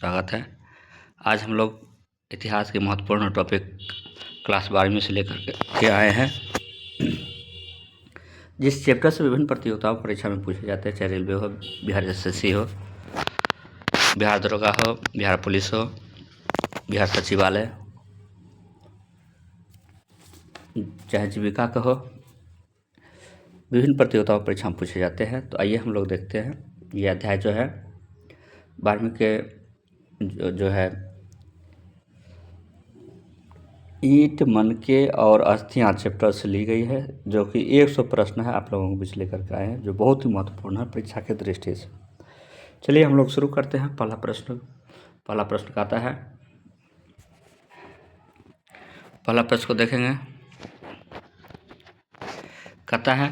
स्वागत है। आज हम लोग इतिहास के महत्वपूर्ण टॉपिक क्लास 12वीं से लेकर के आए हैं। जिस चैप्टर से विभिन्न प्रतियोगिताओं परीक्षा में पूछे जाते हैं, चाहे रेलवे हो, बिहार एसएससी हो, बिहार दरोगा हो, बिहार पुलिस हो, बिहार सचिवालय, चाहे जीविका का हो, विभिन्न प्रतियोगिताओं परीक्षा में पूछे जाते हैं। तो आइए हम लोग देखते हैं। ये अध्याय जो है 12वीं के जो है ईंट, मनके और अस्थियां चैप्टर से ली गई है, जो कि 100 प्रश्न है आप लोगों को बीच लेकर के आए हैं, जो बहुत ही महत्वपूर्ण है परीक्षा के दृष्टि से। चलिए हम लोग शुरू करते हैं। पहला प्रश्न कहता है, पहला प्रश्न को देखेंगे। कहता है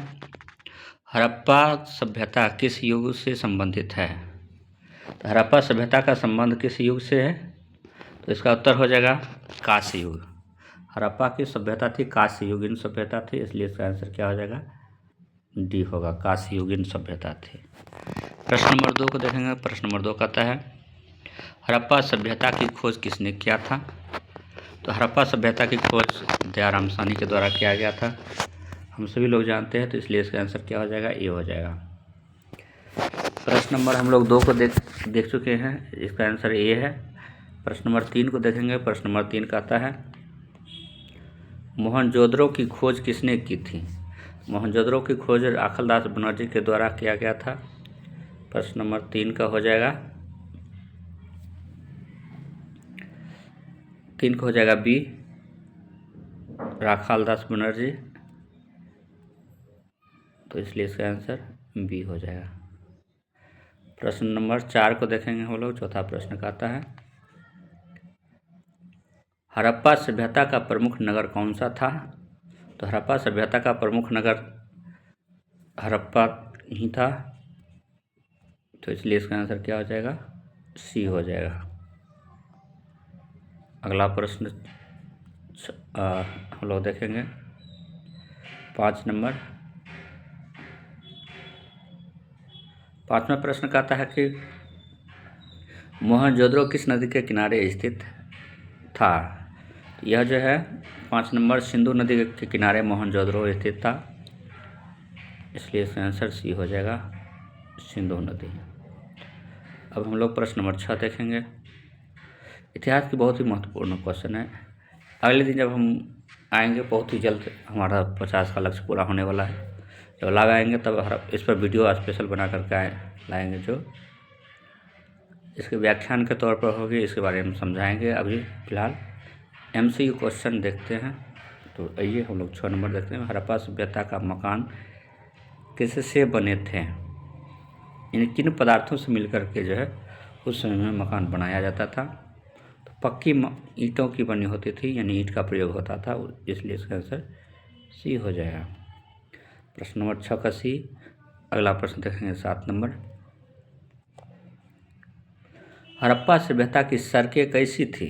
हड़प्पा सभ्यता किस युग से संबंधित है? तो हड़प्पा सभ्यता का संबंध किस युग से है? तो इसका उत्तर हो जाएगा कांस्य युग। हड़प्पा की सभ्यता थी कांस्य युगीन सभ्यता थी, इसलिए इसका आंसर क्या हो जाएगा? डी होगा, कांस्य युगीन सभ्यता थी। प्रश्न नंबर 2 को देखेंगे। प्रश्न नंबर 2 कहता है हड़प्पा सभ्यता की खोज किसने किया था? तो हड़प्पा सभ्यता की खोज दयाराम साहनी के द्वारा किया गया था, हम सभी लोग जानते हैं, तो इसलिए इसका आंसर क्या हो जाएगा? ए हो जाएगा। प्रश्न नंबर हम लोग 2 को देख चुके हैं, इसका आंसर ए है। प्रश्न नंबर 3 को देखेंगे। प्रश्न नंबर 3 कहता है मोहनजोदड़ो की खोज किसने की थी? मोहनजोदड़ो की खोज राखालदास बनर्जी के द्वारा किया गया था। प्रश्न नंबर 3 का हो जाएगा, 3 का हो जाएगा बी, राखालदास बनर्जी, तो इसलिए इसका आंसर बी हो जाएगा। प्रश्न नंबर 4 को देखेंगे हम लोग। चौथा प्रश्न कहता है हड़प्पा सभ्यता का प्रमुख नगर कौन सा था? तो हड़प्पा सभ्यता का प्रमुख नगर हड़प्पा ही था, तो इसलिए इसका आंसर क्या हो जाएगा? सी हो जाएगा। अगला प्रश्न हम लोग देखेंगे 5 नंबर। 5वां प्रश्न कहता है कि मोहनजोदड़ो किस नदी के किनारे स्थित था? यह जो है 5 नंबर सिंधु नदी के किनारे मोहनजोदड़ो स्थित था, इसलिए इसका आंसर सी हो जाएगा, सिंधु नदी। अब हम लोग प्रश्न नंबर 6 देखेंगे। इतिहास की बहुत ही महत्वपूर्ण क्वेश्चन है। अगले दिन जब हम आएंगे, बहुत ही जल्द हमारा 50 का लक्ष्य पूरा होने वाला है, जब लाइव आएंगे तब इस पर वीडियो स्पेशल बना करके लाएंगे, जो इसके व्याख्यान के तौर पर होगी, इसके बारे में समझाएंगे। अभी फिलहाल MCQ क्वेश्चन देखते हैं। तो आइए हम लोग 6 नंबर देखते हैं। हड़प्पा सभ्यता का मकान किससे बने थे? यानी किन पदार्थों से मिलकर के जो है उस समय में मकान बनाया जाता था? तो पक्की ईंटों की बनी होती थी, यानी ईंट का प्रयोग होता था, इसलिए इसका आंसर सी हो जाएगा। प्रश्न नंबर 6 का सी। अगला प्रश्न देखेंगे 7 नंबर। हड़प्पा सभ्यता की सड़कें कैसी थी?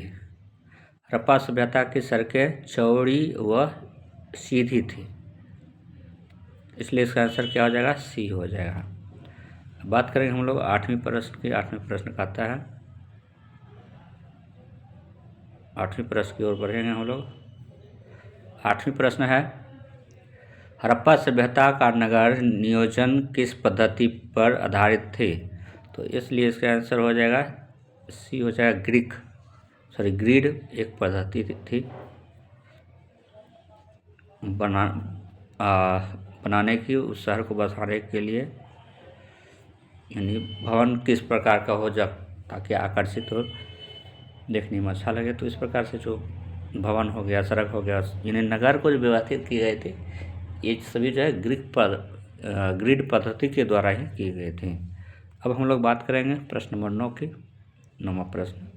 हड़प्पा सभ्यता की सड़कें चौड़ी व सीधी थी, इसलिए इसका आंसर क्या हो जाएगा? सी हो जाएगा। बात करेंगे हम लोग 8वें प्रश्न की। 8वें प्रश्न कहता है, 8वें प्रश्न की ओर बढ़ेंगे हम लोग। 8वें प्रश्न है हड़प्पा सभ्यता का नगर नियोजन किस पद्धति पर आधारित थे? तो इसलिए इसका आंसर हो जाएगा सी हो जाएगा, ग्रिड एक पद्धति थी बनाने की, उस शहर को बसाने के लिए, यानी भवन किस प्रकार का हो जब ताकि आकर्षित हो, देखने में अच्छा लगे। तो इस प्रकार से जो भवन हो गया, सड़क हो गया, यानी नगर को जो व्यवस्थित किए गए थे, ये सभी जो है ग्रिड पद्धति के द्वारा ही किए गए थे। अब हम लोग बात करेंगे प्रश्न नंबर 9 की। 9वां प्रश्न,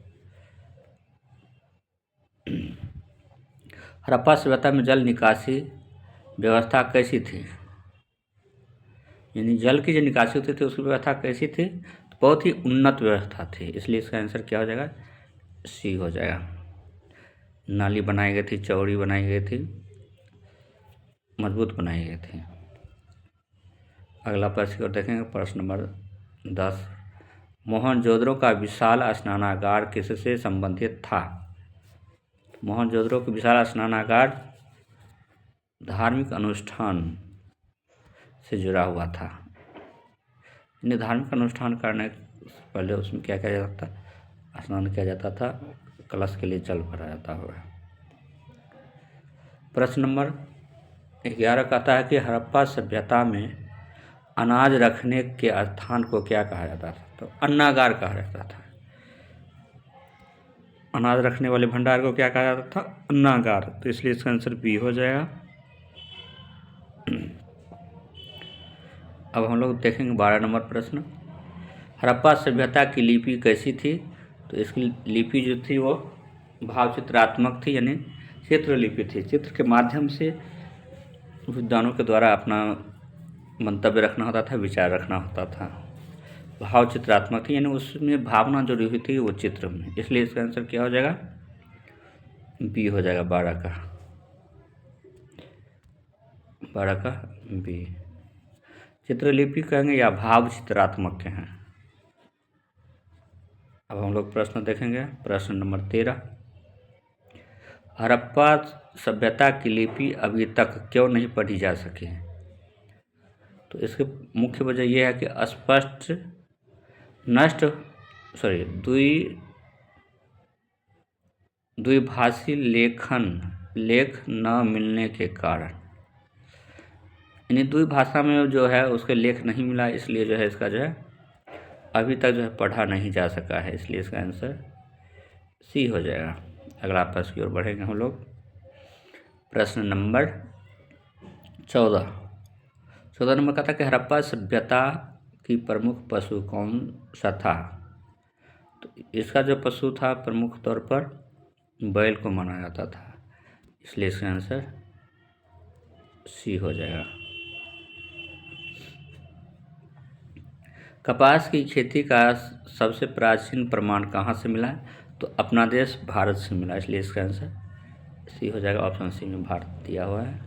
हड़प्पा सभ्यता में जल निकासी व्यवस्था कैसी थी? यानी जल की जो निकासी होती थी उसकी व्यवस्था कैसी थी? तो बहुत ही उन्नत व्यवस्था थी, इसलिए इसका आंसर क्या हो जाएगा? सी हो जाएगा। नाली बनाई गई थी, चौड़ी बनाई गई थी, मजबूत बनाई गई थी। अगला प्रश्न को देखेंगे। प्रश्न नंबर 10। मोहनजोदड़ो का विशाल स्नानागार किससे संबंधित था? मोहनजोदड़ो का विशाल स्नानागार धार्मिक अनुष्ठान से जुड़ा हुआ था। इन्हें धार्मिक अनुष्ठान करने से पहले उसमें क्या किया जाता था? स्नान किया जाता था, कलश के लिए जल भरा जाता हुआ। प्रश्न नंबर 11 कहता है कि हड़प्पा सभ्यता में अनाज रखने के स्थान को क्या कहा जाता था? तो अन्नागार कहा जाता था। अनाज रखने वाले भंडार को क्या कहा जाता था? अन्नागार। तो इसलिए इसका आंसर बी हो जाएगा। अब हम लोग देखेंगे 12 नंबर प्रश्न। हड़प्पा सभ्यता की लिपि कैसी थी? तो इसकी लिपि जो थी वो भावचित्रात्मक थी, यानी चित्रलिपि थी। चित्र के माध्यम से विद्वानों के द्वारा अपना मंतव्य रखना होता था, विचार रखना होता था। भाव चित्रात्मक थी, यानी उसमें भावना जुड़ी हुई थी वो चित्र में। इसलिए इसका आंसर क्या हो जाएगा? बी हो जाएगा 12 का बी। चित्रलिपि कहेंगे या भाव चित्रात्मक के हैं। अब हम लोग प्रश्न देखेंगे। प्रश्न नंबर 13। हड़प्पा सभ्यता की लिपि अभी तक क्यों नहीं पढ़ी जा सकी है? तो इसकी मुख्य वजह यह है कि अस्पष्ट द्विभाषी लेख न मिलने के कारण, यानी द्विभाषा में जो है उसके लेख नहीं मिला, इसलिए जो है इसका जो है अभी तक जो है पढ़ा नहीं जा सका है। इसलिए इसका आंसर सी हो जाएगा। अगला प्रश्न की ओर बढ़ेंगे हम लोग। प्रश्न नंबर 14 नंबर का था कि हड़प्पा सभ्यता की प्रमुख पशु कौन सा था? तो इसका जो पशु था प्रमुख तौर पर बैल को माना जाता था। इसलिए इसका आंसर सी हो जाएगा। कपास की खेती का सबसे प्राचीन प्रमाण कहाँ से मिला है? तो अपना देश भारत से मिला। इसलिए इसका आंसर सी हो जाएगा। ऑप्शन सी में भारत दिया हुआ है।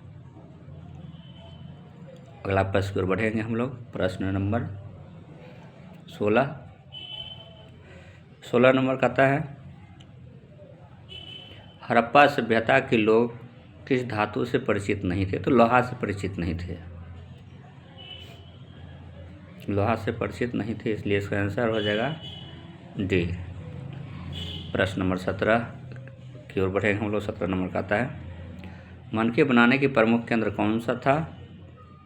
अगला प्रश्न की ओर बढ़ेंगे हम लोग। प्रश्न नंबर 16 नंबर कहता है हड़प्पा सभ्यता के लोग किस धातु से परिचित नहीं थे? तो लोहा से परिचित नहीं थे। लोहा से परिचित नहीं थे, इसलिए इसका आंसर हो जाएगा डी। प्रश्न नंबर 17 की ओर बढ़ेंगे हम लोग। 17 नंबर कहता है मनके बनाने के प्रमुख केंद्र कौन सा था?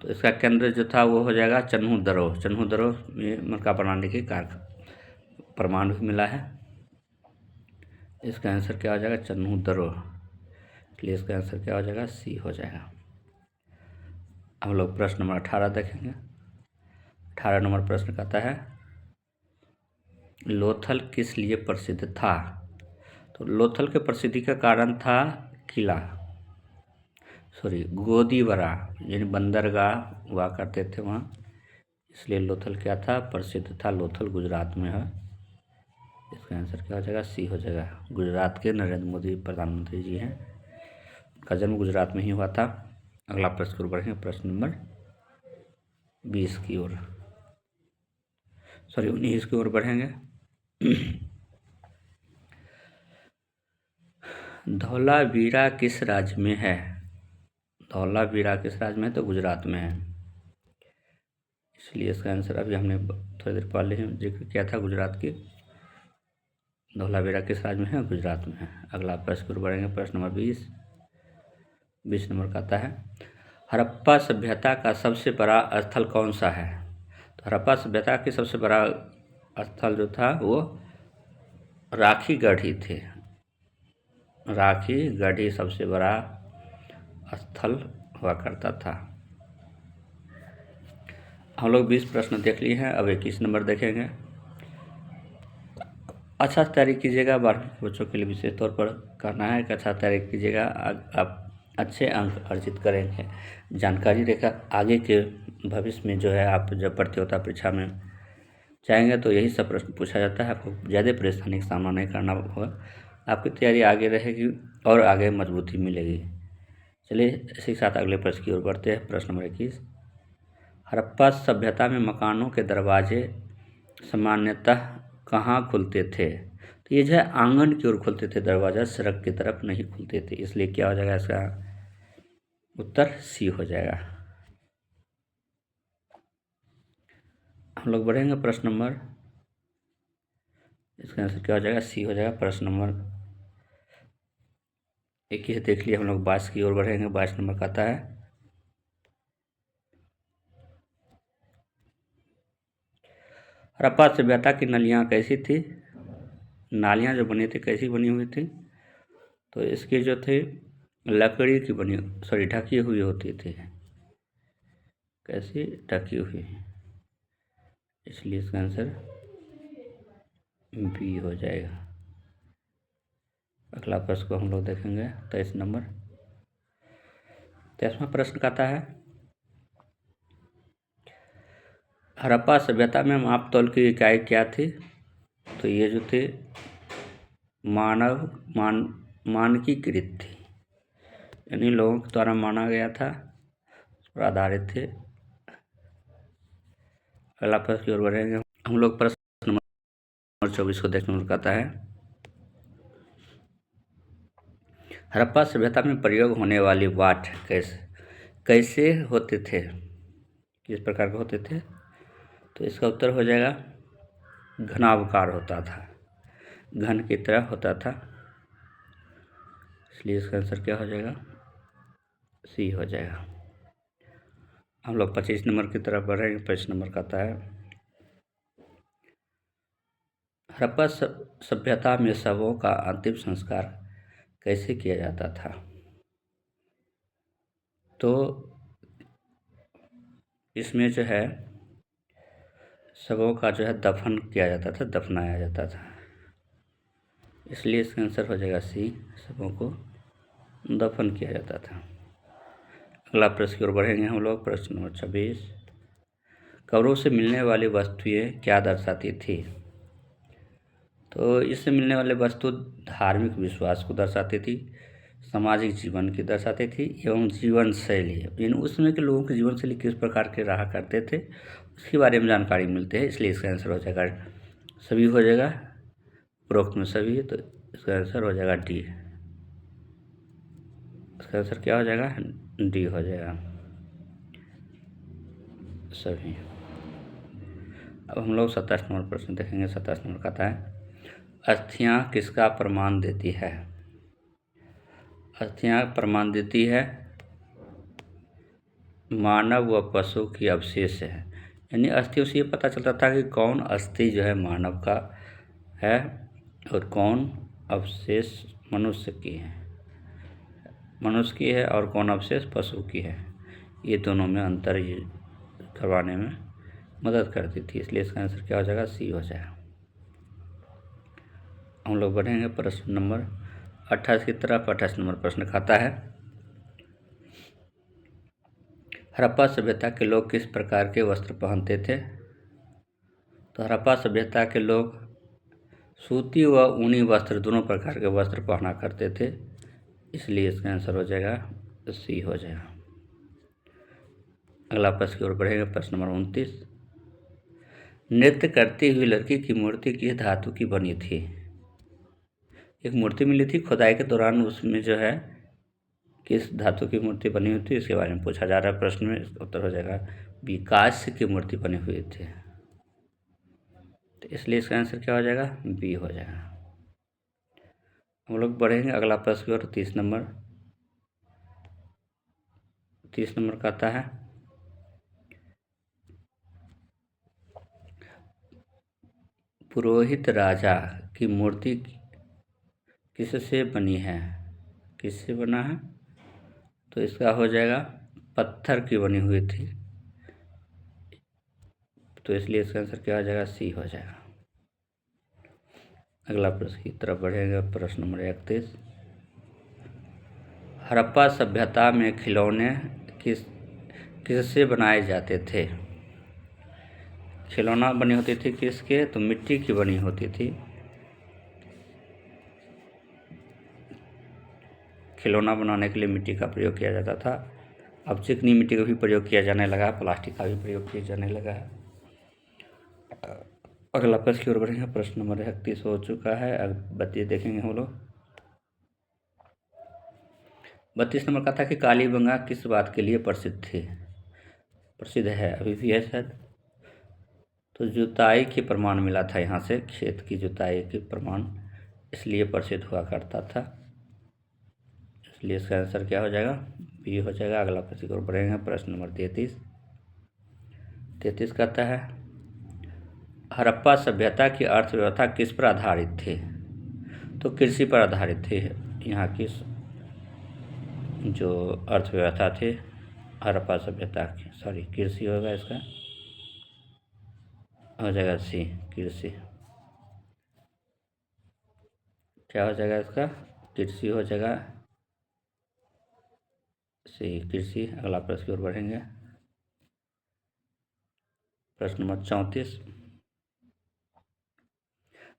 तो इसका केंद्र जो था वो हो जाएगा चन्हू दरोह में मनका बनाने के प्रमाण भी मिला है। इसका आंसर क्या हो जाएगा? चन्हू दरोह। इसलिए इसका आंसर क्या हो जाएगा? सी हो जाएगा। हम लोग प्रश्न नंबर 18 देखेंगे। 18 नंबर प्रश्न कहता है लोथल किस लिए प्रसिद्ध था? तो लोथल के प्रसिद्धि का कारण था गोदीवरा, यानी बंदरगाह हुआ करते थे वहाँ, इसलिए लोथल क्या था? प्रसिद्ध था। लोथल गुजरात में है। इसका आंसर क्या हो जाएगा? सी हो जाएगा। गुजरात के नरेंद्र मोदी प्रधानमंत्री जी हैं, उनका जन्म गुजरात में ही हुआ था। अगला प्रश्न की ओर बढ़ेंगे। प्रश्न नंबर 20 की ओर 19 की ओर बढ़ेंगे। धौलावीरा किस राज्य में है? धौलावीरा किस राज्य में है? तो गुजरात में है। इसलिए इसका आंसर अभी हमने थोड़ी देर पहले ही जिक्र किया था गुजरात की। धौलावीरा किस राज्य में है? गुजरात में है। अगला प्रश्न की ओर बढ़ेंगे। प्रश्न नंबर 20 नंबर का आता है हड़प्पा सभ्यता का सबसे बड़ा स्थल कौन सा है? तो हड़प्पा सभ्यता की सबसे बड़ा स्थल जो था वो राखीगढ़ ही थे। राखीगढ़ ही सबसे बड़ा स्थल हुआ करता था। हम लोग 20 प्रश्न देख लिए हैं। अब 21 नंबर देखेंगे। अच्छा तैयारी कीजिएगा। 12वीं बच्चों के लिए विशेष तौर पर कहना है कि अच्छा तैयारी कीजिएगा, आप अच्छे अंक अर्जित करेंगे। जानकारी देकर आगे के भविष्य में जो है आप जब प्रतियोगिता परीक्षा में जाएंगे तो यही सब प्रश्न पूछा जाता है। आपको ज़्यादा परेशानी का सामना नहीं करना होगा, आपकी तैयारी आगे रहेगी और आगे मजबूती मिलेगी। चलिए इसी के साथ अगले प्रश्न की ओर बढ़ते हैं। प्रश्न नंबर 21 हड़प्पा सभ्यता में मकानों के दरवाजे सामान्यतः कहाँ खुलते थे? तो ये जो है आंगन की ओर खुलते थे, दरवाज़ा सड़क की तरफ नहीं खुलते थे, इसलिए क्या हो जाएगा इसका उत्तर सी हो जाएगा। हम लोग बढ़ेंगे प्रश्न नंबर, इसका आंसर क्या हो जाएगा? सी हो जाएगा। प्रश्न नंबर 21 देख लिए, हम लोग 22 की ओर बढ़ेंगे। 22 नंबर का आता है, हड़प्पा सभ्यता की नालियाँ कैसी थी? नालियाँ जो बनी थी कैसी बनी हुई थी? तो इसकी जो थी लकड़ी की बनी, सॉरी ढकी हुई होती थी। कैसी? ढकी हुई, इसलिए इसका आंसर बी हो जाएगा। अगला प्रश्न को हम लोग देखेंगे 23 नंबर। 23वां प्रश्न कहता है, हड़प्पा सभ्यता में माप तौल की इकाई क्या थी? तो ये जो थी मानकीकृत थी, यानी लोगों के द्वारा माना गया था, उस पर आधारित थे। अगला प्रश्न की ओर बढ़ेंगे हम लोग। प्रश्न नंबर 24 को देखने में कहता है, हड़प्पा सभ्यता में प्रयोग होने वाली वाट कैसे होते थे? किस प्रकार के होते थे? तो इसका उत्तर हो जाएगा घनावकार होता था, घन की तरह होता था, इसलिए इसका आंसर क्या हो जाएगा? सी हो जाएगा। हम लोग 25 नंबर की तरफ बढ़ेंगे। 25 नंबर का आता है, हड़प्पा सभ्यता में शवों का अंतिम संस्कार कैसे किया जाता था? तो इसमें जो है शवों का जो है दफन किया जाता था, दफनाया जाता था, इसलिए इसका आंसर हो जाएगा सी, शवों को दफन किया जाता था। अगला प्रश्न की ओर बढ़ेंगे हम लोग। प्रश्न नंबर 26, कब्रों से मिलने वाली वस्तुएं क्या दर्शाती थी? तो इससे मिलने वाले वस्तु धार्मिक विश्वास को दर्शाती थी, सामाजिक जीवन की दर्शाती थी, एवं जीवन शैली, यानी उस समय के लोगों की जीवन शैली किस प्रकार के रहा करते थे उसके बारे में जानकारी मिलती है, इसलिए इसका आंसर हो जाएगा सभी हो जाएगा, उपरोक्त में सभी, तो इसका आंसर हो जाएगा डी। इसका आंसर क्या हो जाएगा? डी हो जाएगा, सभी। अब हम लोग 27 नंबर प्रश्न देखेंगे। 27 नंबर का आता है, अस्थियां किसका प्रमाण देती है? अस्थियां प्रमाण देती है मानव व पशु की अवशेष है, यानी अस्थियों से ये पता चलता था कि कौन अस्थि जो है मानव का है और कौन अवशेष मनुष्य की है, और कौन अवशेष पशु की है। ये दोनों में अंतर ये करवाने में मदद करती थी, इसलिए इसका आंसर क्या हो जाएगा? सी हो जाएगा। हम लोग बढ़ेंगे प्रश्न नंबर 28 की तरफ। 28 नंबर प्रश्न खाता है, हड़प्पा सभ्यता के लोग किस प्रकार के वस्त्र पहनते थे? तो हड़प्पा सभ्यता के लोग सूती व ऊनी वस्त्र, दोनों प्रकार के वस्त्र पहना करते थे, इसलिए इसका आंसर हो जाएगा सी हो जाएगा। अगला प्रश्न की ओर बढ़ेगा। प्रश्न नंबर 29, नृत्य करती हुई लड़की की मूर्ति किस धातु की बनी थी? एक मूर्ति मिली थी खुदाई के दौरान, उसमें जो है किस धातु की मूर्ति बनी हुई थी इसके बारे में पूछा जा रहा है प्रश्न में। इसका उत्तर हो जाएगा बी, कांस्य की मूर्ति बनी हुई थी, तो इसलिए इसका आंसर क्या हो जाएगा? बी हो जाएगा। हम लोग बढ़ेंगे अगला प्रश्न की ओर। 30 नंबर का आता है, पुरोहित राजा की मूर्ति किससे बनी है? किससे बना है? तो इसका हो जाएगा पत्थर की बनी हुई थी, तो इसलिए इसका आंसर क्या हो जाएगा? सी हो जाएगा। अगला प्रश्न की तरफ बढ़ेगा। प्रश्न नंबर 31, हड़प्पा सभ्यता में खिलौने किससे बनाए जाते थे? खिलौना बनी होती थी किसके? तो मिट्टी की बनी होती थी। खिलौना बनाने के लिए मिट्टी का प्रयोग किया जाता था। अब चिकनी मिट्टी का भी प्रयोग किया जाने लगा है, प्लास्टिक का भी प्रयोग किया जाने लगा है। अगला प्रश्न की ओर बढ़ेंगे। प्रश्न नंबर 31 हो चुका है। अब 32 देखेंगे हम लोग। 32 नंबर का था कि कालीबंगा किस बात के लिए प्रसिद्ध है, अभी भी है शायद। तो जुताई के प्रमाण मिला था यहाँ से, खेत की जुताई के प्रमाण, इसलिए प्रसिद्ध हुआ करता था। इसलिए इसका आंसर क्या हो जाएगा, बी हो जाएगा। अगला प्रश्न की ओर बढ़ेंगे। प्रश्न नंबर 33 कहता है हड़प्पा सभ्यता की अर्थव्यवस्था किस पर आधारित थी। तो कृषि पर आधारित थी। यहाँ की जो अर्थव्यवस्था थी हड़प्पा सभ्यता की, सॉरी कृषि होगा, इसका हो जाएगा सी, कृषि। क्या हो जाएगा इसका, कृषि हो जाएगा सी, कृषि। अगला प्रश्न की ओर बढ़ेंगे। प्रश्न नंबर 34,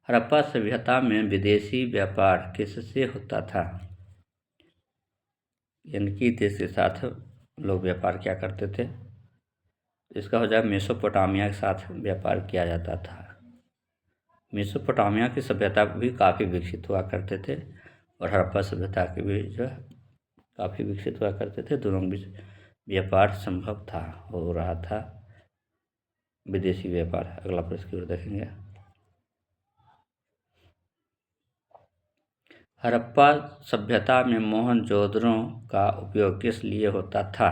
हड़प्पा सभ्यता में विदेशी व्यापार किससे होता था। यानी कि देश के साथ लोग व्यापार क्या करते थे। इसका हो जाएगा मेसोपोटामिया के साथ व्यापार किया जाता था। मेसोपोटामिया की सभ्यता भी काफ़ी विकसित हुआ करते थे और हड़प्पा सभ्यता के भी जो है काफ़ी विकसित हुआ करते थे। दोनों के बीच व्यापार संभव था, हो रहा था विदेशी व्यापार। अगला प्रश्न की ओर देखेंगे। हड़प्पा सभ्यता में मोहनजोदड़ो का उपयोग किस लिए होता था।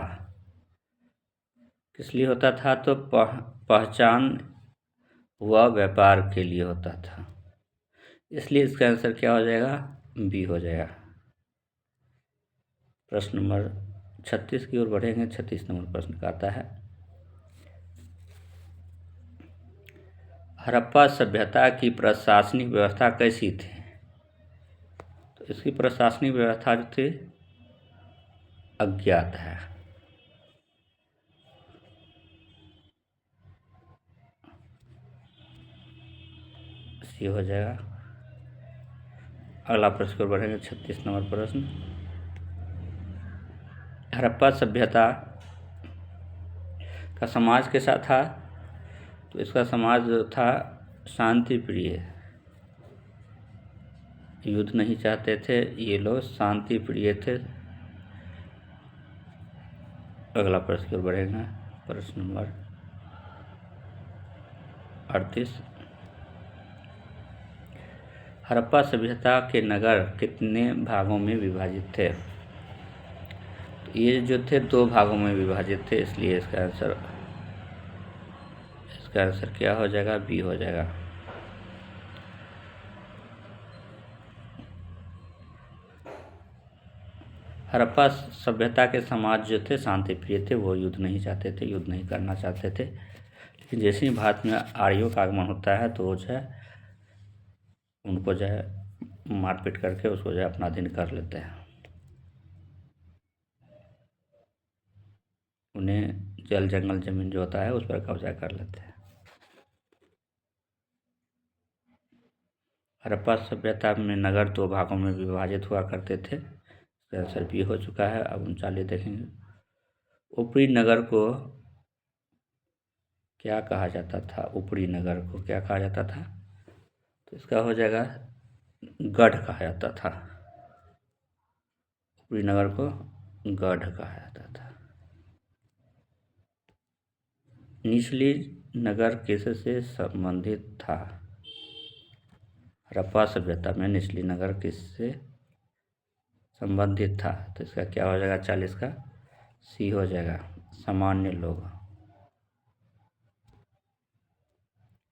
किस लिए होता था, तो पहचान हुआ व्यापार के लिए होता था, इसलिए इसका आंसर क्या हो जाएगा, बी हो जाएगा। प्रश्न नंबर 36 की ओर बढ़ेंगे। 36 नंबर प्रश्न का आता है हड़प्पा सभ्यता की प्रशासनिक व्यवस्था कैसी थी। तो इसकी प्रशासनिक व्यवस्था जो थी अज्ञात है। सी हो जाएगा। अगला प्रश्न की ओर बढ़ेंगे। 36 नंबर प्रश्न, हड़प्पा सभ्यता का समाज कैसा था। तो इसका समाज जो था शांति प्रिय, युद्ध नहीं चाहते थे ये लोग, शांति प्रिय थे। अगला प्रश्न की ओर बढ़ेगा। प्रश्न नंबर 38, हड़प्पा सभ्यता के नगर कितने भागों में विभाजित थे। तो ये जो थे 2 भागों में विभाजित थे, इसलिए इसका आंसर क्या हो जाएगा, बी हो जाएगा। हड़प्पा सभ्यता के समाज जो थे शांति प्रिय थे, वो युद्ध नहीं चाहते थे, युद्ध नहीं करना चाहते थे। लेकिन जैसे ही भारत में आर्यों का आगमन होता है तो जो है उनको जो है मारपीट करके उसको जो है अपना अधीन कर लेते हैं। उन्हें जल जंगल जमीन जो होता है उस पर कब्जा कर लेते हैं। हड़प्पा सभ्यता में नगर 2 भागों में विभाजित हुआ करते थे। इसका आंसर बी हो चुका है। अब 39 देखेंगे। ऊपरी नगर को क्या कहा जाता था। ऊपरी नगर को क्या कहा जाता था, तो इसका हो जाएगा गढ़ कहा जाता था। ऊपरी नगर को गढ़ कहा जाता था। निचली नगर किससे संबंधित था। हड़प्पा सभ्यता में निचली नगर किससे संबंधित था। तो इसका क्या हो जाएगा, 40 का सी हो जाएगा, सामान्य लोग।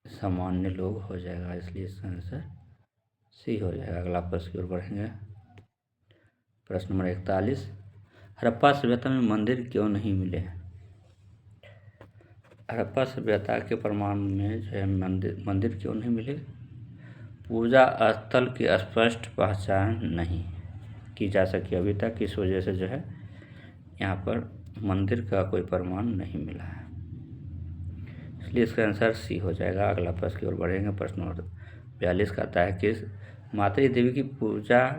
सामान्य लोग हो जाएगा, इसलिए इसका आंसर सी हो जाएगा। अगला प्रश्न की ओर बढ़ेंगे। प्रश्न नंबर 41, हड़प्पा सभ्यता में मंदिर क्यों नहीं मिले। हड़प्पा सभ्यता के प्रमाण में जो है मंदिर क्यों नहीं मिले। पूजा स्थल की स्पष्ट पहचान नहीं की जा सकी अभी तक, इस वजह से जो है यहाँ पर मंदिर का कोई प्रमाण नहीं मिला है, इसलिए इसका आंसर सी हो जाएगा। अगला प्रश्न की ओर बढ़ेंगे। प्रश्न नंबर 42 का आता है कि माता देवी की पूजा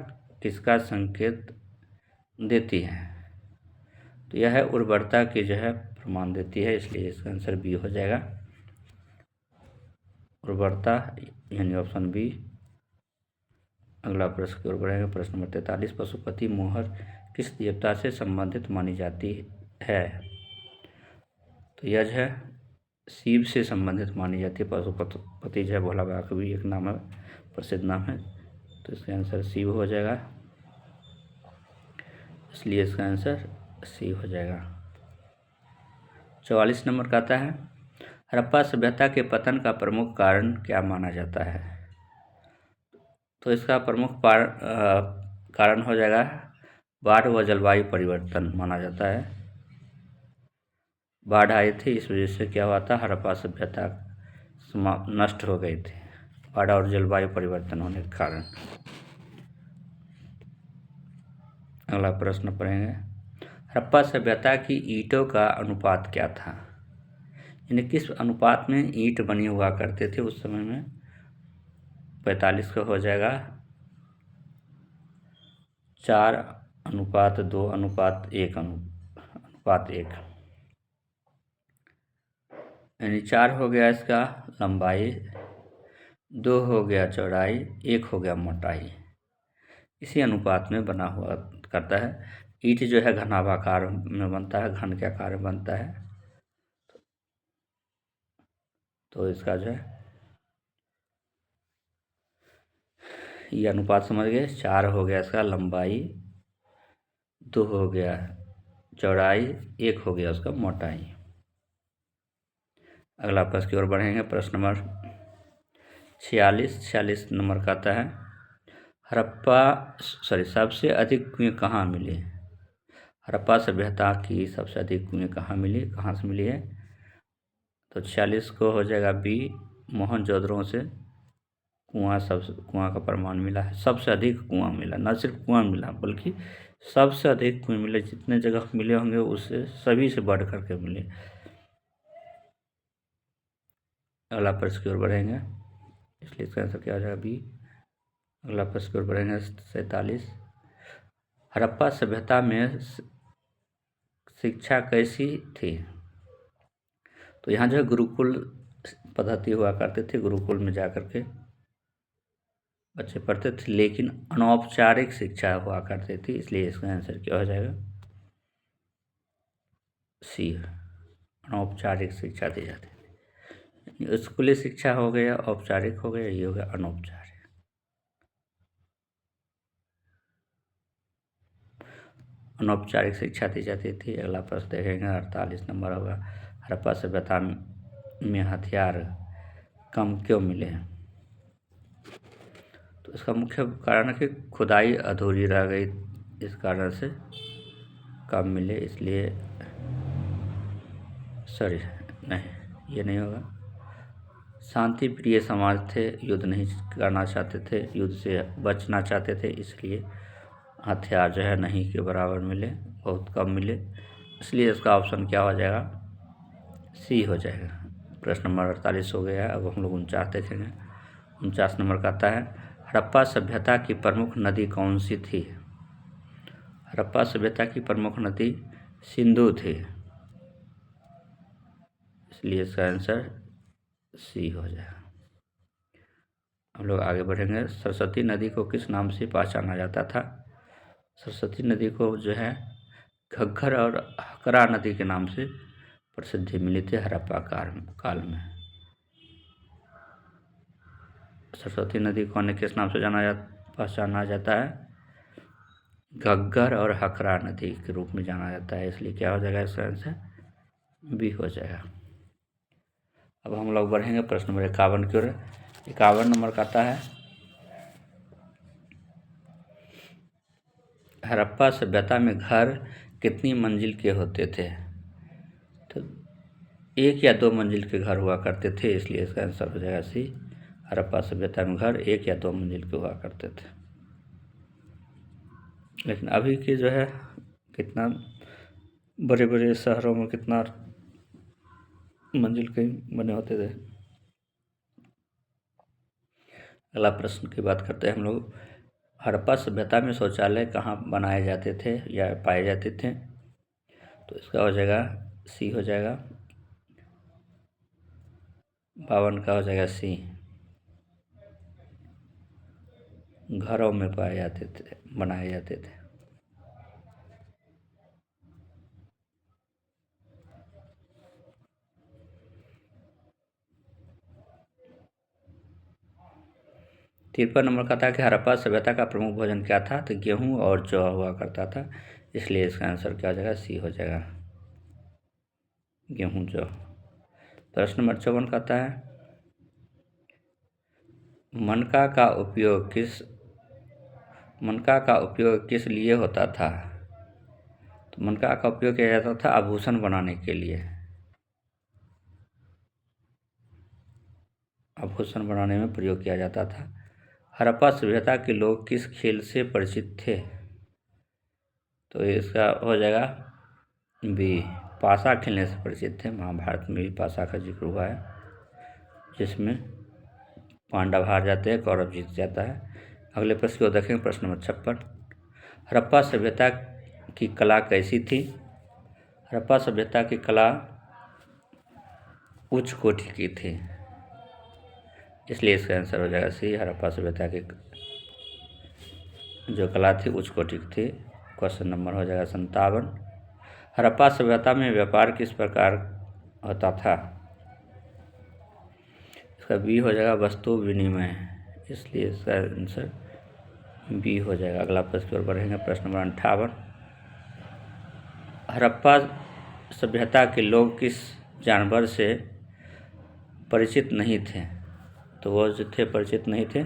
किसका संकेत देती है। तो यह है उर्वरता की जो है प्रमाण देती है, इसलिए इसका आंसर बी हो जाएगा। उर्वरता, यानी ऑप्शन बी। अगला प्रश्न की ओर बढ़ेंगे। प्रश्न नंबर 43, पशुपति मोहर किस देवता से संबंधित मानी जाती है? तो यह जो है शिव से संबंधित मानी जाती है। पशुपति जो है भोला बाबा का भी एक नाम है, प्रसिद्ध नाम है, तो इसका आंसर शिव हो जाएगा, इसलिए इसका आंसर सी हो जाएगा। 44 नंबर का आता है, हड़प्पा सभ्यता के पतन का प्रमुख कारण क्या माना जाता है? तो इसका प्रमुख कारण हो जाएगा बाढ़ व जलवायु परिवर्तन माना जाता है। बाढ़ आई थी, इस वजह से क्या हुआ था, हड़प्पा सभ्यता नष्ट हो गई थी, बाढ़ और जलवायु परिवर्तन होने के कारण। अगला प्रश्न पढ़ेंगे, हड़प्पा सभ्यता की ईंटों का अनुपात क्या था? यानी किस अनुपात में ईंट बनी हुआ करते थे उस समय में? 45 का हो जाएगा 4:2:1 यानी 4 हो गया इसका लंबाई, 2 हो गया चौड़ाई, 1 हो गया मोटाई। इसी अनुपात में बना हुआ करता है। ईंट जो है घनाभाकार में बनता है, घन के आकार में बनता है, तो इसका जो है ये अनुपात समझ गए। 4 हो गया इसका लंबाई, 2 हो गया चौड़ाई, 1 हो गया उसका मोटाई। अगला प्रश्न की ओर बढ़ेंगे। प्रश्न नंबर 46 नंबर का आता है, सबसे अधिक कुएं कहाँ मिले? हड़प्पा सभ्यता की सबसे अधिक कुएं कहाँ मिली, कहाँ से मिली है? तो 46 को हो जाएगा बी, मोहनजोदड़ो से कुआं का प्रमाण मिला है। सबसे अधिक कुआं मिला, न सिर्फ कुआं मिला बल्कि सबसे अधिक कुएं मिले। जितने जगह मिले होंगे उससे सभी से बढ़ करके मिले। अगला प्रश्न की ओर बढ़ेंगे, इसलिए इसका आंसर क्या हो जाएगा बी। अगला प्रश्न की ओर बढ़ेंगे 47, हड़प्पा सभ्यता में शिक्षा कैसी थी? तो यहाँ जो है गुरुकुल पद्धति हुआ करते थे, गुरुकुल में जा करके बच्चे पढ़ते थे, लेकिन अनौपचारिक शिक्षा हुआ करती थी, इसलिए इसका आंसर क्या हो जाएगा सी, अनौपचारिक शिक्षा दी जाती थी। स्कूली शिक्षा हो गया, औपचारिक हो गया, ये हो गया अनौपचारिक। अनौपचारिक शिक्षा दी जाती थी। अगला प्रश्न देखेंगे 48 नंबर होगा, हड़प्पा सभ्यता में हथियार कम क्यों मिले? तो इसका मुख्य कारण है कि खुदाई अधूरी रह गई, इस कारण से कम मिले, इसलिए नहीं, ये नहीं होगा। शांति प्रिय समाज थे, युद्ध नहीं करना चाहते थे, युद्ध से बचना चाहते थे, इसलिए हथियार जो है नहीं के बराबर मिले, बहुत कम मिले, इसलिए इसका ऑप्शन क्या हो जाएगा सी हो जाएगा। प्रश्न नंबर 48 हो गया। अब हम लोग 49 देखेंगे। 49 नंबर का आता है, हड़प्पा सभ्यता की प्रमुख नदी कौन सी थी? हड़प्पा सभ्यता की प्रमुख नदी सिंधु थी, इसलिए इसका आंसर सी हो जाएगा। हम लोग आगे बढ़ेंगे। सरस्वती नदी को किस नाम से पहचाना जाता था? सरस्वती नदी को जो है घग्गर और हकरा नदी के नाम से प्रसिद्धि मिली थी हड़प्पा काल में। सरस्वती नदी को अन्य किस नाम से पहचाना जाता है? घग्गर और हकरा नदी के रूप में जाना जाता है, इसलिए क्या हो जाएगा इसका आंसर बी हो जाएगा। अब हम लोग बढ़ेंगे प्रश्न नंबर 51 की ओर। 51 नंबर का आता है, हड़प्पा सभ्यता में घर कितनी मंजिल के होते थे? तो 1 या 2 मंजिल के घर हुआ करते थे, इसलिए इसका आंसर हो जाएगा सी। हड़प्पा सभ्यता में घर 1 या 2 मंजिल के हुआ करते थे, लेकिन अभी के जो है कितना बड़े बड़े शहरों में कितना मंजिल के बने होते थे। अगला प्रश्न की बात करते हैं हम लोग, हड़प्पा सभ्यता में शौचालय कहाँ बनाए जाते थे या पाए जाते थे? तो इसका हो जाएगा सी हो जाएगा, 52 का हो जाएगा सी। घरों में पाए जाते थे, बनाए जाते थे। तिरपन नंबर का था कि हड़प्पा सभ्यता का प्रमुख भोजन क्या था, तो गेहूँ और जौ हुआ करता था, इसलिए इसका आंसर क्या हो जाएगा, सी हो जाएगा, गेहूँ जौ। प्रश्न नंबर 54 कहता है मनका का उपयोग किस लिए होता था, तो मनका का उपयोग किया जाता था आभूषण बनाने के लिए, आभूषण बनाने में प्रयोग किया जाता था। हड़प्पा सभ्यता के लोग किस खेल से परिचित थे, तो इसका हो जाएगा बी, पासा खेलने से परिचित थे। महाभारत में भी पासा का जिक्र हुआ है, जिसमें पांडव हार जाते हैं, कौरव जीत जाता है। अगले प्रश्न को देखेंगे, प्रश्न नंबर 56। हड़प्पा सभ्यता की कला कैसी थी, हड़प्पा सभ्यता की कला उच्च कोटि की थी, इसलिए इसका आंसर हो जाएगा सी, हड़प्पा सभ्यता की जो कला थी उच्च कोटि की थी। क्वेश्चन नंबर हो जाएगा 57। हड़प्पा सभ्यता में व्यापार किस प्रकार होता था, इसका बी हो जाएगा वस्तु विनिमय, इसलिए इसका आंसर बी हो जाएगा। अगला प्रश्न की ओर बढ़ेंगे, प्रश्न नंबर 58। हड़प्पा सभ्यता के लोग किस जानवर से परिचित नहीं थे, तो वो जो थे परिचित नहीं थे,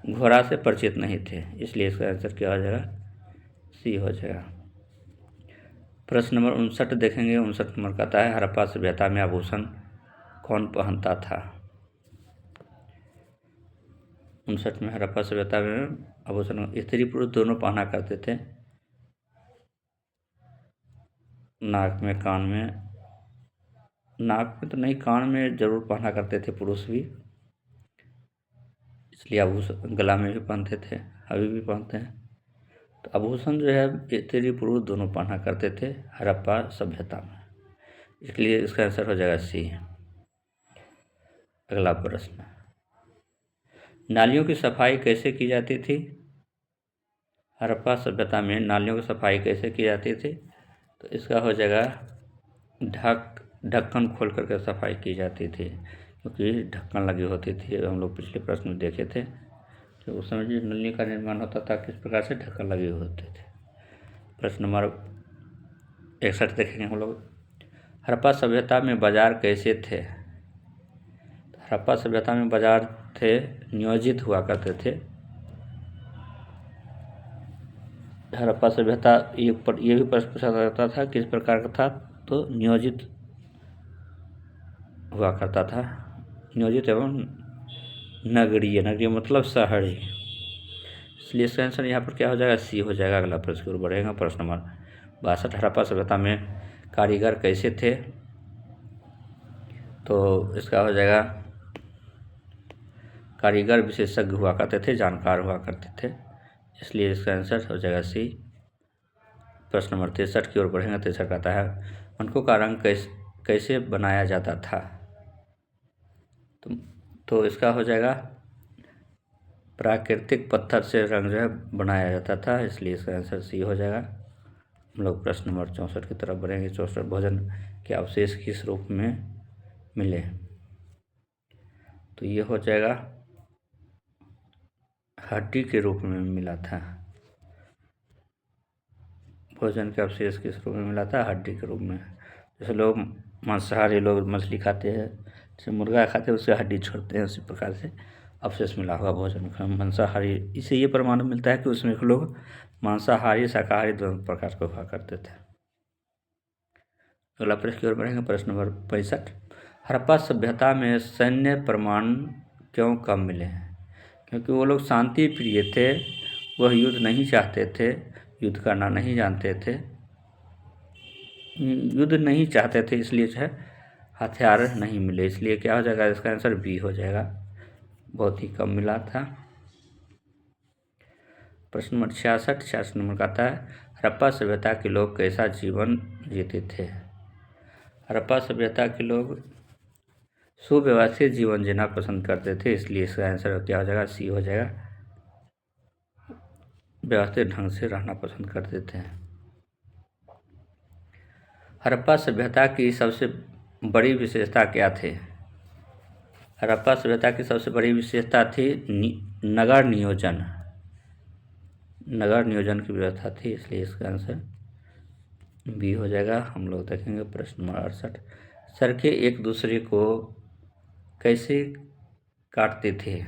घोड़ा से परिचित नहीं थे, इसलिए इसका आंसर क्या हो जाएगा, सी हो जाएगा। प्रश्न नंबर 59 देखेंगे। 59 नंबर कहता है हड़प्पा सभ्यता में आभूषण कौन पहनता था, 59 में हड़प्पा सभ्यता में आभूषण स्त्री पुरुष दोनों पहना करते थे, नाक में, कान में, नाक में तो नहीं, कान में जरूर पहना करते थे पुरुष भी, इसलिए आभूषण गला में भी पहनते थे, अभी भी पहनते हैं। तो आभूषण जो है स्त्री पुरुष दोनों पहना करते थे हड़प्पा सभ्यता में, इसलिए इसका आंसर हो जाएगा सी। अगला प्रश्न, नालियों की सफाई कैसे की जाती थी, हड़प्पा सभ्यता में नालियों की सफाई कैसे की जाती थी, तो इसका हो जाएगा ढक्कन खोल करके सफाई की जाती थी, क्योंकि ढक्कन लगी होती थी। हम लोग पिछले प्रश्न में देखे थे कि उस समय जो नली का निर्माण होता था किस प्रकार से ढक्कन लगे होते थे। प्रश्न नंबर 61 देखेंगे हम लोग। हड़प्पा सभ्यता में बाजार कैसे थे, हड़प्पा सभ्यता में बाजार थे नियोजित हुआ करते थे। हड़प्पा सभ्यता ये भी प्रश्न पूछा जाता था किस प्रकार का था, तो नियोजित हुआ करता था, नियोजित एवं नगरीय, नगरीय मतलब शहरी, इसलिए इसका आंसर यहाँ पर क्या हो जाएगा, सी हो जाएगा। अगला प्रश्न की ओर बढ़ेगा, प्रश्न नंबर 62। हड़प्पा सभ्यता में कारीगर कैसे थे, तो इसका हो जाएगा कारीगर विशेषज्ञ हुआ करते थे, जानकार हुआ करते थे, इसलिए इसका आंसर हो जाएगा सी। प्रश्न नंबर 63 की ओर बढ़ेंगे। 63 कहता है मनकों का रंग कैसे बनाया जाता था, तो इसका हो जाएगा प्राकृतिक पत्थर से रंग जो है बनाया जाता था, इसलिए इसका आंसर सी हो जाएगा। हम लोग प्रश्न नंबर 64 की तरफ बढ़ेंगे। 64 भोजन के अवशेष किस रूप में मिले, तो ये हो जाएगा हड्डी के रूप में मिला था, भोजन के अवशेष किस रूप में मिला था, हड्डी के रूप में। जैसे लोग मांसाहारी लोग मछली खाते हैं, जैसे मुर्गा खाते हैं उससे हड्डी छोड़ते हैं, उसी प्रकार से अवशेष मिला हुआ भोजन का मांसाहारी, इससे ये प्रमाण मिलता है कि उसमें लोग मांसाहारी शाकाहारी दोनों प्रकार के हुआ करते थे। अगला प्रश्न की ओर बढ़ेंगे। प्रश्न नंबर 65। हड़प्पा सभ्यता में सैन्य प्रमाण क्यों कम मिले हैं, क्योंकि वो लोग शांति प्रिय थे, वह युद्ध नहीं चाहते थे, युद्ध करना नहीं जानते थे, युद्ध नहीं चाहते थे, इसलिए जो है हथियार नहीं मिले, इसलिए क्या हो जाएगा, इसका आंसर बी हो जाएगा, बहुत ही कम मिला था। प्रश्न नंबर 66 नंबर का आता है हड़प्पा सभ्यता के लोग कैसा जीवन जीते थे, हड़प्पा सभ्यता के लोग सुव्यवस्थित जीवन जीना पसंद करते थे, इसलिए इसका आंसर क्या हो जाएगा, सी हो जाएगा। व्यवस्थित ढंग से रहना पसंद करते थे। हड़प्पा सभ्यता की सबसे बड़ी विशेषता क्या थी? हड़प्पा सभ्यता की सबसे बड़ी विशेषता थी नगर नियोजन। नगर नियोजन की व्यवस्था थी, इसलिए इसका आंसर बी हो जाएगा। हम लोग देखेंगे प्रश्न नंबर 68। सड़कें एक दूसरे को कैसे काटते थे?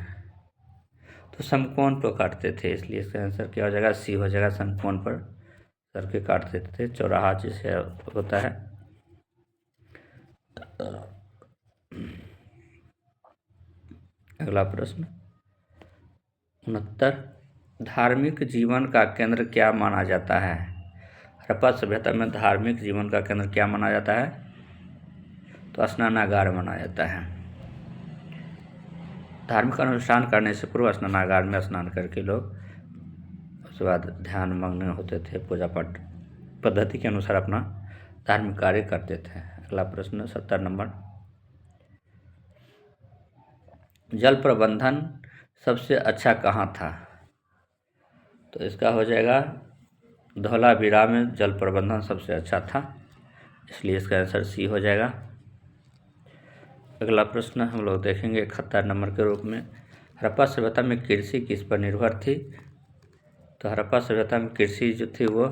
तो समकोण पर काटते थे, इसलिए इसका आंसर क्या हो जाएगा? सी हो जाएगा। समकोण पर सड़कें काटते थे, चौराहा जिसे होता है। अगला प्रश्न 69। धार्मिक जीवन का केंद्र क्या माना जाता है? हड़प्पा सभ्यता में धार्मिक जीवन का केंद्र क्या माना जाता है? तो स्नानागार माना जाता है। धार्मिक अनुष्ठान करने से पूर्व स्नानागार में स्नान करके लोग उसके बाद ध्यान मग्न होते थे, पूजा पाठ पद्धति के अनुसार अपना धार्मिक कार्य करते थे। अगला प्रश्न 70 नंबर। जल प्रबंधन सबसे अच्छा कहाँ था? तो इसका हो जाएगा धौलावीरा में जल प्रबंधन सबसे अच्छा था, इसलिए इसका आंसर सी हो जाएगा। अगला प्रश्न हम लोग देखेंगे 71 नंबर के रूप में। हड़प्पा सभ्यता में कृषि किस पर निर्भर थी? तो हड़प्पा सभ्यता में कृषि जो थी वो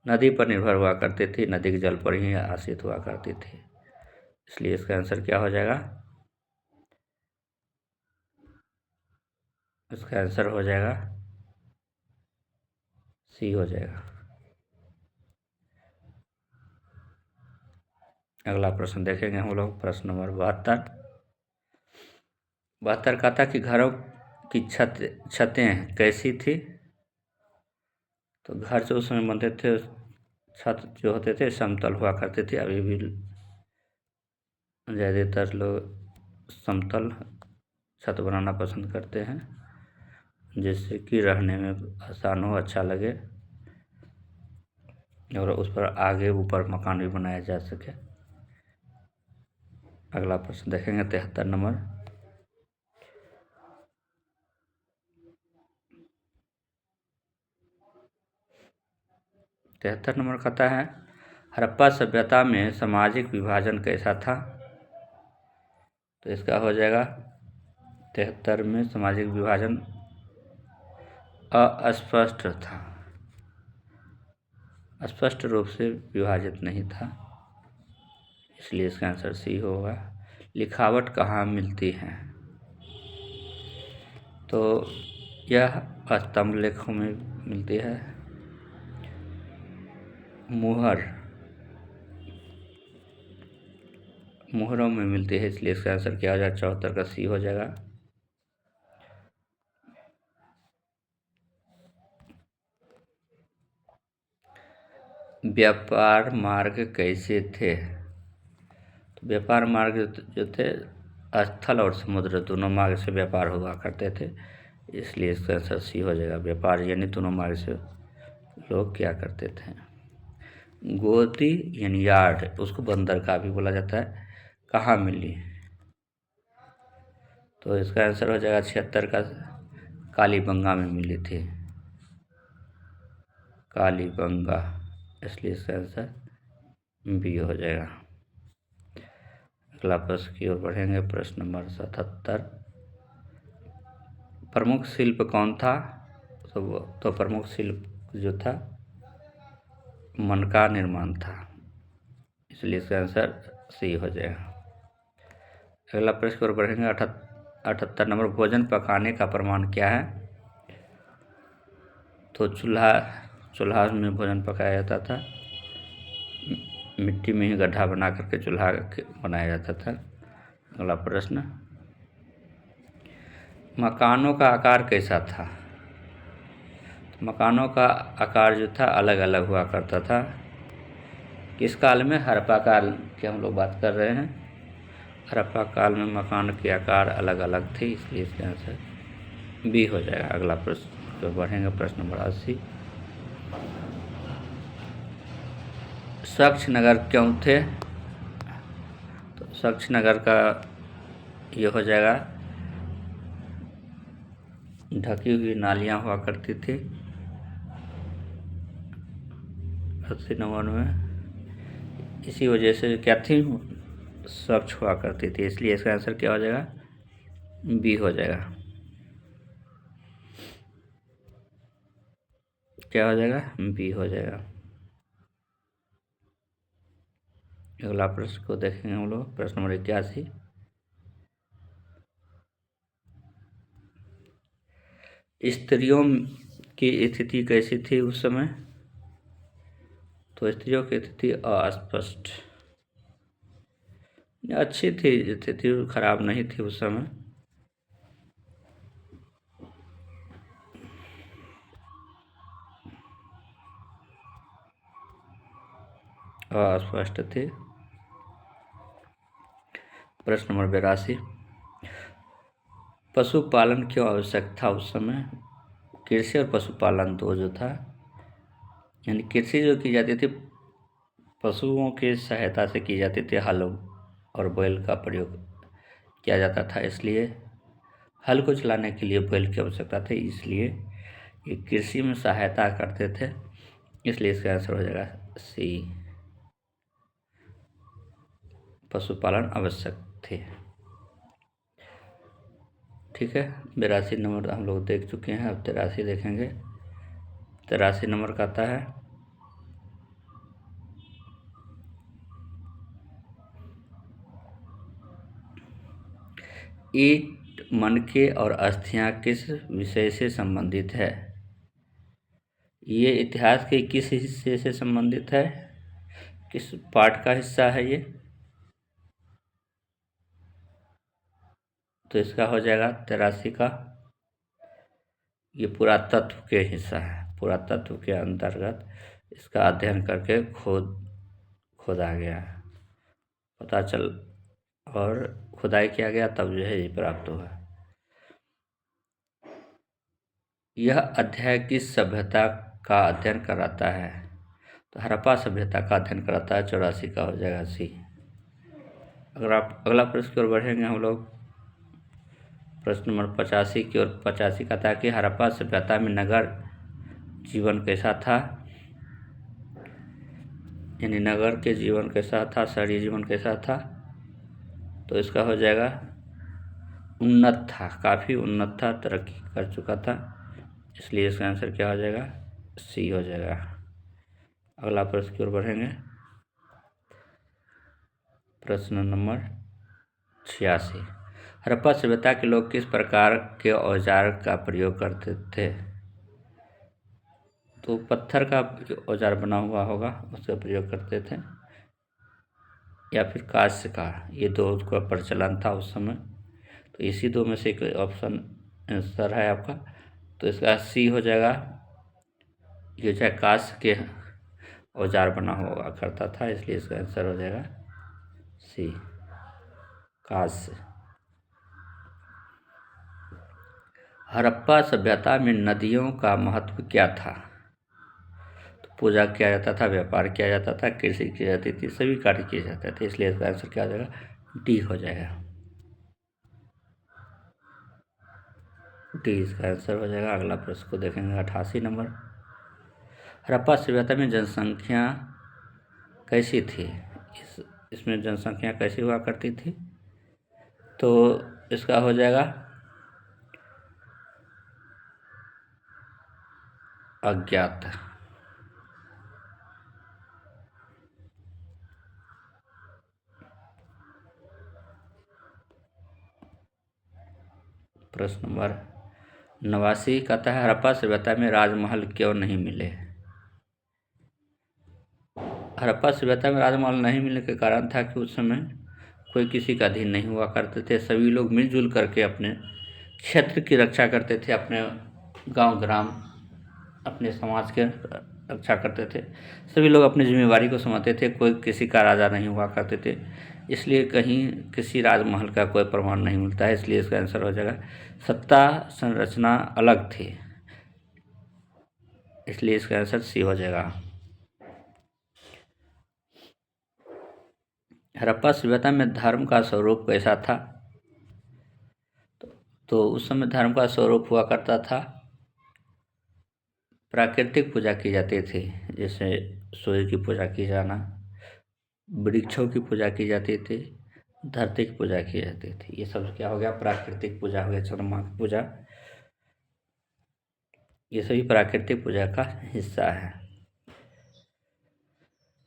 नदी पर निर्भर हुआ करती थी, नदी के जल पर ही आश्रित हुआ करती थी, इसलिए इसका आंसर क्या हो जाएगा? इसका आंसर हो जाएगा सी हो जाएगा। अगला प्रश्न देखेंगे हम लोग प्रश्न नंबर 72 कहता कि घरों की छतें कैसी थी? तो घर जो उस समय बनते थे, छत जो होते थे समतल हुआ करते थे। अभी भी ज़्यादातर लोग समतल छत बनाना पसंद करते हैं, जिससे कि रहने में आसान हो, अच्छा लगे और उस पर आगे ऊपर मकान भी बनाया जा सके। अगला प्रश्न देखेंगे 73 नंबर। 73 नंबर कहता है हड़प्पा सभ्यता में सामाजिक विभाजन कैसा था? तो इसका हो जाएगा 73 में सामाजिक विभाजन अस्पष्ट था, स्पष्ट रूप से विभाजित नहीं था, इसलिए इसका आंसर सी होगा। लिखावट कहाँ मिलती है? तो यह स्तंभ लेखों में मिलती है। मुहरों में मिलती है, इसलिए इसका आंसर क्या हो जाएगा? 74 का सी हो जाएगा। व्यापार मार्ग कैसे थे? तो व्यापार मार्ग जो थे स्थल और समुद्र दोनों मार्ग से व्यापार हुआ करते थे, इसलिए इसका आंसर सी हो जाएगा। व्यापार यानी दोनों मार्ग से लोग क्या करते थे। गोदी यानी यार्ड, उसको बंदरगाह भी बोला जाता है, कहाँ मिली? तो इसका आंसर हो जाएगा 76 का कालीबंगा में मिली थी, कालीबंगा, इसलिए इसका आंसर बी हो जाएगा। अगला प्रश्न की ओर बढ़ेंगे प्रश्न नंबर 77। प्रमुख शिल्प कौन था? तो प्रमुख शिल्प जो था मन का निर्माण था, इसलिए इसका आंसर सी हो जाएगा। अगला प्रश्न की ओर बढ़ेंगे 78 नंबर। भोजन पकाने का प्रमाण क्या है? तो चूल्हा में भोजन पकाया जाता था, मिट्टी में ही गड्ढा बना करके चूल्हा बनाया जाता था। अगला प्रश्न मकानों का आकार कैसा था? मकानों का आकार जो था अलग अलग हुआ करता था। किस काल में? हड़प्पा काल की हम लोग बात कर रहे हैं। हड़प्पा काल में मकान के आकार अलग अलग थे, इसलिए इसका आंसर बी हो जाएगा। अगला प्रश्न तो बढ़ेंगे प्रश्न नंबर 80। स्वच्छ नगर क्यों थे? तो स्वच्छ नगर का ये हो जाएगा ढकी हुई नालियाँ हुआ करती थी 80 नंबर में। इसी वजह से क्या थी, स्वच्छ हुआ करती थी, इसलिए इसका आंसर क्या हो जाएगा, बी हो जाएगा। क्या हो जाएगा, बी हो जाएगा। अगला प्रश्न को देखेंगे हम लोग, प्रश्न नंबर 81। स्त्रियों की स्थिति कैसी थी उस समय, तो स्त्रियों की स्थिति अस्पष्ट, अच्छी थी, स्थिति खराब नहीं थी उस समय। अस्पष्ट थी। प्रश्न नंबर 82। पशुपालन क्यों आवश्यक था उस समय, कृषि और पशुपालन दो जो था, यानी कृषि जो की जाती थी पशुओं की सहायता से की जाती थी, हल और बैल का प्रयोग किया जाता था, इसलिए हल को चलाने के लिए बैल की आवश्यकता थी, इसलिए ये कृषि में सहायता करते थे, इसलिए इसका आंसर हो जाएगा सी, पशुपालन आवश्यक थे। ठीक है, 82 नंबर हम लोग देख चुके हैं, अब 83 देखेंगे। 83 नंबर का आता है ईट, मनके और अस्थियां किस विषय से संबंधित है, ये इतिहास के किस हिस्से से संबंधित है, किस पार्ट का हिस्सा है ये, तो इसका हो जाएगा 83 का, ये पुरातत्व के हिस्सा है, पुरातत्व के अंतर्गत इसका अध्ययन करके खोदा गया, पता चल और खुदाई किया गया, तब जो है ये प्राप्त हुआ। यह अध्याय किस सभ्यता का अध्ययन कराता है, तो हड़प्पा सभ्यता का अध्ययन कराता है, 84 का हो जाएगा सी। अगर आप अगला प्रश्न की ओर बढ़ेंगे हम लोग, प्रश्न नंबर 85 की ओर। 85 का था कि हड़प्पा सभ्यता में नगर जीवन कैसा था, यानी नगर के जीवन कैसा था, शहरी जीवन कैसा था, तो इसका हो जाएगा उन्नत था, काफ़ी उन्नत था, तरक्की कर चुका था, इसलिए इसका आंसर क्या हो जाएगा, सी हो जाएगा। अगला प्रश्न की ओर बढ़ेंगे, प्रश्न नंबर 86। हड़प्पा सभ्यता के लोग किस प्रकार के औजार का प्रयोग करते थे, तो पत्थर का औजार बना हुआ होगा उसका प्रयोग करते थे, या फिर कांस्य का, ये दो का प्रचलन था उस समय, तो इसी दो में से एक ऑप्शन आंसर है आपका, तो इसका सी हो जाएगा। ये चाहे कांस्य के औजार बना हुआ करता था, इसलिए इसका आंसर हो जाएगा सी, कांस्य। हड़प्पा सभ्यता में नदियों का महत्व क्या था, तो पूजा किया जाता था, व्यापार किया जाता था, कृषि की जाती थी, सभी कार्य किए जाते थे, इसलिए इसका आंसर क्या हो जाएगा, डी हो जाएगा, डी इसका आंसर हो जाएगा। अगला प्रश्न को देखेंगे, 88 नंबर। हड़प्पा सभ्यता में जनसंख्या कैसी थी, इसमें जनसंख्या कैसी हुआ करती थी, तो इसका हो जाएगा अज्ञात। प्रश्न नंबर 89 कहता है हड़प्पा सभ्यता में राजमहल क्यों नहीं मिले, हड़प्पा सभ्यता में राजमहल नहीं मिलने के कारण था कि उस समय कोई किसी का अधीन नहीं हुआ करते थे, सभी लोग मिलजुल करके अपने क्षेत्र की रक्षा करते थे, अपने गांव ग्राम अपने समाज के रक्षा करते थे, सभी लोग अपनी जिम्मेवारी को समझते थे, कोई किसी का राजा नहीं हुआ करते थे, इसलिए कहीं किसी राजमहल का कोई प्रमाण नहीं मिलता है, इसलिए इसका आंसर हो जाएगा सत्ता संरचना अलग थी, इसलिए इसका आंसर सी हो जाएगा। हड़प्पा सभ्यता में धर्म का स्वरूप कैसा था, तो उस समय धर्म का स्वरूप हुआ करता था, प्राकृतिक पूजा की जाती थी, जैसे सूर्य की पूजा की जाना, वृक्षों की पूजा की जाती थी, धरती की पूजा की जाती थी। ये सब क्या हो गया? प्राकृतिक पूजा हो गया। चंद्रमा की पूजा, ये सभी प्राकृतिक पूजा का हिस्सा है।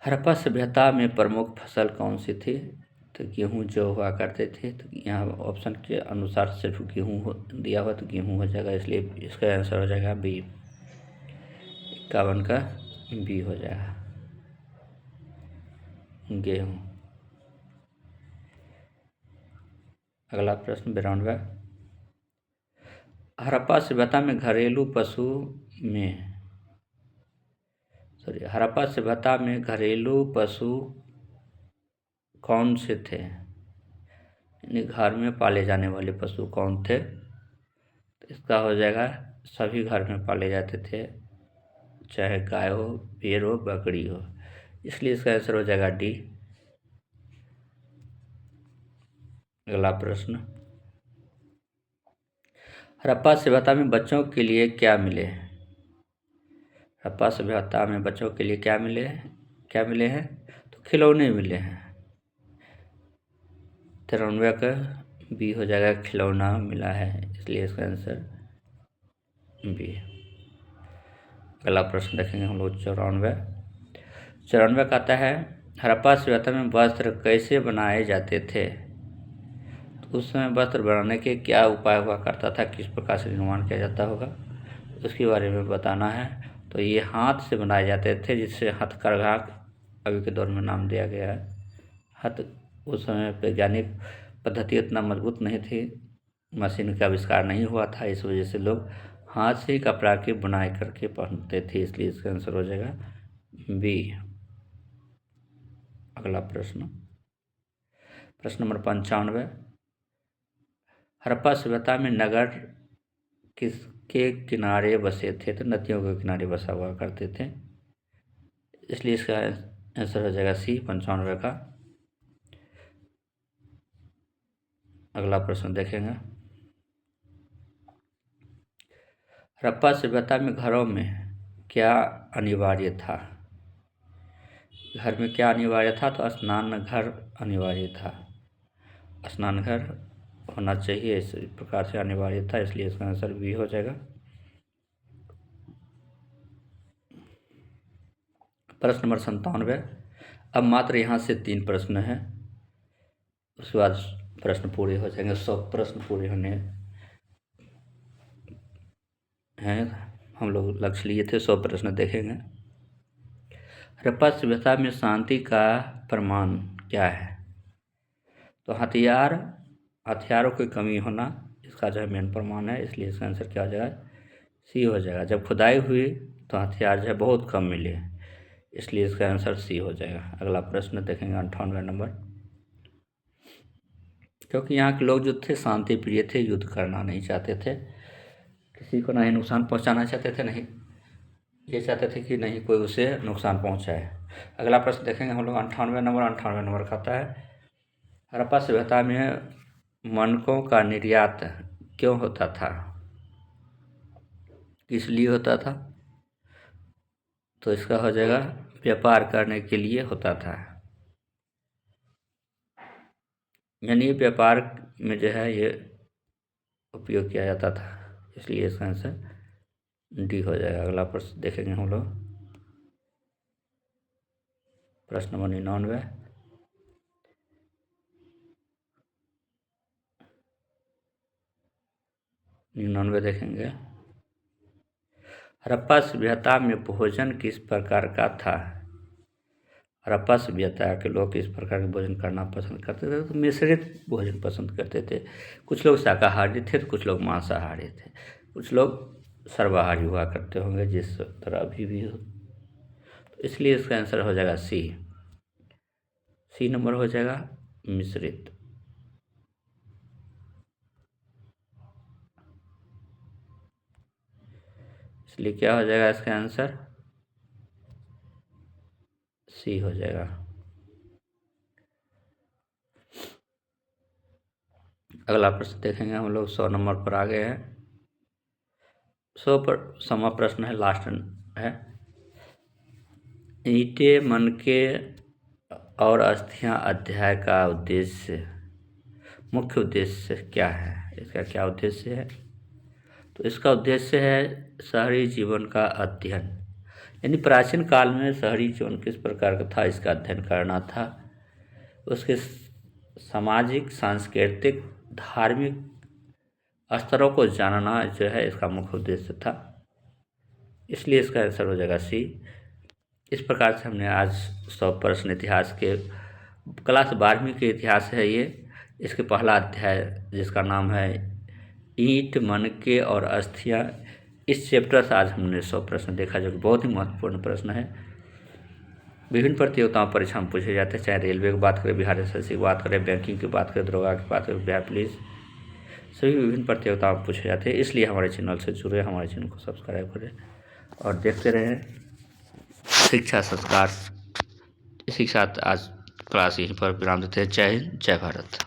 हड़प्पा सभ्यता में प्रमुख फसल कौन सी थी? तो गेहूँ जो हुआ करते थे। तो यहाँ ऑप्शन के अनुसार सिर्फ गेहूँ दिया हुआ, तो गेहूँ हो जाएगा, इसलिए इसका आंसर हो जाएगा बी। 51 का बी हो जाएगा, गेहूँ। अगला प्रश्न 92। हड़प्पा सभ्यता में हड़प्पा सभ्यता में घरेलू पशु कौन से थे? यानी घर में पाले जाने वाले पशु कौन थे? तो इसका हो जाएगा सभी घर में पाले जाते थे, चाहे गाय हो, भेड़ हो, बकरी हो, इसलिए इसका आंसर हो जाएगा डी। अगला प्रश्न, हड़प्पा सभ्यता में बच्चों के लिए क्या मिले? हड़प्पा सभ्यता में बच्चों के लिए क्या मिले हैं? तो खिलौने मिले हैं। 93 का बी हो जाएगा, खिलौना मिला है, इसलिए इसका आंसर बी। अगला प्रश्न देखेंगे हम लोग 94 कहता है, हड़प्पा सभ्यता में वस्त्र कैसे बनाए जाते थे? तो उस समय वस्त्र बनाने के क्या उपाय हुआ करता था, किस प्रकार से निर्माण किया जाता होगा, उसके बारे में बताना है। तो ये हाथ से बनाए जाते थे, जिससे हथकरघा अभी के दौर में नाम दिया गया है। उस समय वैज्ञानिक पद्धति उतना मजबूत नहीं थी, मशीन का आविष्कार नहीं हुआ था, इस वजह से लोग हाथ से ही कपड़ा की बुनाई करके पहनते थे, इसलिए इसका आंसर हो जाएगा बी। अगला प्रश्न नंबर 95। हड़प्पा सभ्यता में नगर किसके किनारे बसे थे? तो नदियों के किनारे बसा हुआ करते थे, इसलिए इसका आंसर हो जाएगा सी, 95 का। अगला प्रश्न देखेंगे, हड़प्पा सभ्यता में घरों में क्या अनिवार्य था? घर में क्या अनिवार्य था? तो स्नान घर अनिवार्य था, स्नान घर होना चाहिए, इस प्रकार से अनिवार्य था, इसलिए इसका आंसर बी हो जाएगा। प्रश्न नंबर 97। अब मात्र यहाँ से 3 प्रश्न हैं, उसके बाद प्रश्न पूरे हो जाएंगे, 100 प्रश्न पूरे होने हैं। हम लोग लक्ष्य लिए थे 100 प्रश्न देखेंगे। हड़प्पा सभ्यता में शांति का प्रमाण क्या है? तो हथियारों की कमी होना इसका जो है मेन प्रमाण है, इसलिए इसका आंसर क्या हो जाएगा? सी हो जाएगा। जब खुदाई हुई तो हथियार जो है बहुत कम मिले, इसलिए इसका आंसर सी हो जाएगा। अगला प्रश्न देखेंगे 98 नंबर। क्योंकि यहाँ के लोग जो थे शांति प्रिय थे, युद्ध करना नहीं चाहते थे, किसी को नहीं नुकसान पहुँचाना चाहते थे, नहीं ये चाहते थे कि नहीं कोई उसे नुकसान पहुँचाए। अगला प्रश्न देखेंगे हम लोग 98 नंबर कहता है, हड़प्पा सभ्यता में मनकों का निर्यात क्यों होता था? किस लिए होता था? तो इसका हो जाएगा व्यापार करने के लिए होता था, यानी व्यापार में जो है ये उपयोग किया जाता था, इसलिए इसका आंसर डी हो जाएगा। अगला प्रश्न देखेंगे हम लोग, प्रश्न नंबर 99। 99 देखेंगे, हड़प्पा सभ्यता में भोजन किस प्रकार का था? हड़प्पा सभ्यता के लोग किस प्रकार के भोजन करना पसंद करते थे? तो मिश्रित भोजन पसंद करते थे। कुछ लोग शाकाहारी थे तो कुछ लोग मांसाहारी थे, कुछ लोग सर्वाहारी हुआ करते होंगे, जिस तरह अभी भी हो, तो इसलिए इसका आंसर हो जाएगा सी नंबर हो जाएगा, मिश्रित। इसलिए क्या हो जाएगा इसका आंसर? सी हो जाएगा। अगला प्रश्न देखेंगे हम लोग 100 नंबर पर आ गए हैं। 100 पर समा प्रश्न है, लास्ट है। ईंटें मन के और अस्थियां अध्याय का उद्देश्य, मुख्य उद्देश्य क्या है? इसका क्या उद्देश्य है? तो इसका उद्देश्य है शहरी जीवन का अध्ययन, यानी प्राचीन काल में शहरी जीवन किस प्रकार का था इसका अध्ययन करना था। उसके सामाजिक, सांस्कृतिक, धार्मिक स्तरों को जानना जो है इसका मुख्य उद्देश्य था, इसलिए इसका आंसर हो जाएगा सी। इस प्रकार से हमने आज 100 प्रश्न इतिहास के क्लास 12वीं के इतिहास है ये, इसके पहला अध्याय जिसका नाम है ईंट, मनके और अस्थियां, इस चैप्टर से आज हमने 100 प्रश्न देखा, जो कि बहुत ही महत्वपूर्ण प्रश्न है। विभिन्न प्रतियोगिताओं परीक्षा में पूछे जाते हैं, चाहे रेलवे की बात करें, बिहार एसएससी की बात करें, बैंकिंग की बात करें, दरोगा की बात करें, बिहार पुलिस, सभी विभिन्न प्रतियोगिताओं में पूछे जाते हैं। इसलिए हमारे चैनल से जुड़े, हमारे चैनल को सब्सक्राइब करें और देखते रहें शिक्षा संस्कार। इसी के साथ आज क्लास यहीं पर विराम देते हैं। जय हिंद, जय भारत।